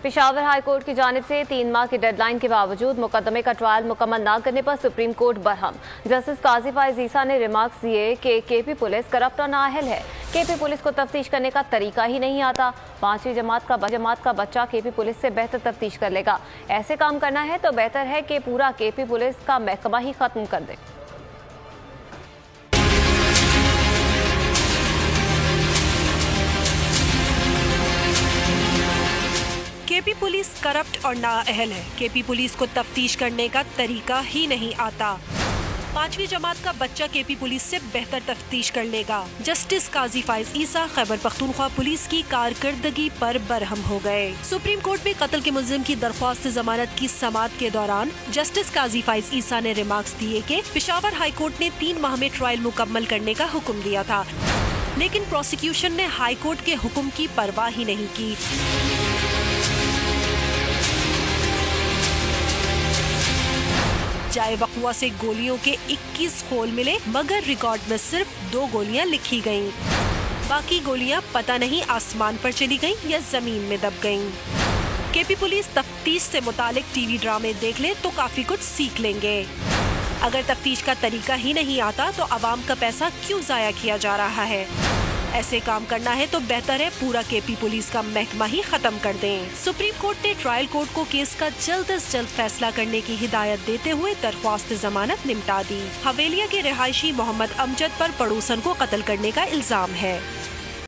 Peshawar high court की जानिब से 3 माह की डेडलाइन के बावजूद मुकदमे का ट्रायल मुकम्मल न करने पर सुप्रीम कोर्ट बरहम। जस्टिस काजी फाइज ईसा ने रिमार्क्स दिए कि केपी पुलिस करप्ट और नाअहल है। केपी पुलिस को तफ्तीश करने का तरीका ही नहीं आता। 5वीं जमात का बच्चा केपी पुलिस से बेहतर तफ्तीश कर लेगा। ऐसे काम करना है तो बेहतर है कि पूरा केपी पुलिस का महकमा ही खत्म कर दे। केपी पुलिस करप्ट और नाअहल है। केपी पुलिस को तफ्तीश करने का तरीका ही नहीं आता। 5वीं जमात का बच्चा केपी पुलिस से बेहतर तफ्तीश कर लेगा। जस्टिस काजी फाइज ईसा खैबर पख्तूनख्वा पुलिस की कारकर्दगी पर बरहम हो गए। सुप्रीम कोर्ट में कत्ल के मुल्जिम की दरख्वास्त जमानत की समाअत के दौरान जस्टिस काजी फाइज ईसा ने रिमार्क्स दिए कि पेशावर हाई कोर्ट ने 3 माह में ट्रायल मुकम्मल करने का हुक्म दिया था, लेकिन प्रोसिक्यूशन ने हाई कोर्ट के हुक्म की परवाह ही नहीं की। जाए वक़्वा से गोलियों के 21 खोल मिले, मगर रिकॉर्ड में सिर्फ 2 गोलियां लिखी गईं। बाकी गोलियां पता नहीं आसमान पर चली गईं या जमीन में दब गईं। केपी पुलिस तफ्तीश से मुतालिक टीवी ड्रामे देख ले तो काफी कुछ सीख लेंगे। अगर तफ्तीश का तरीका ही नहीं आता तो आवाम का पैसा क्यों जाया किया जा रहा है? ऐसे काम करना है तो बेहतर है पूरा केपी पुलिस का महकमा ही खत्म कर दें। सुप्रीम कोर्ट ने ट्रायल कोर्ट को केस का जल्द से जल्द फैसला करने की हिदायत देते हुए दरख्वास्त जमानत निपटा दी। हवेलिया के रिहायशी मोहम्मद अमजद पर पड़ोसन को कत्ल करने का इल्जाम है।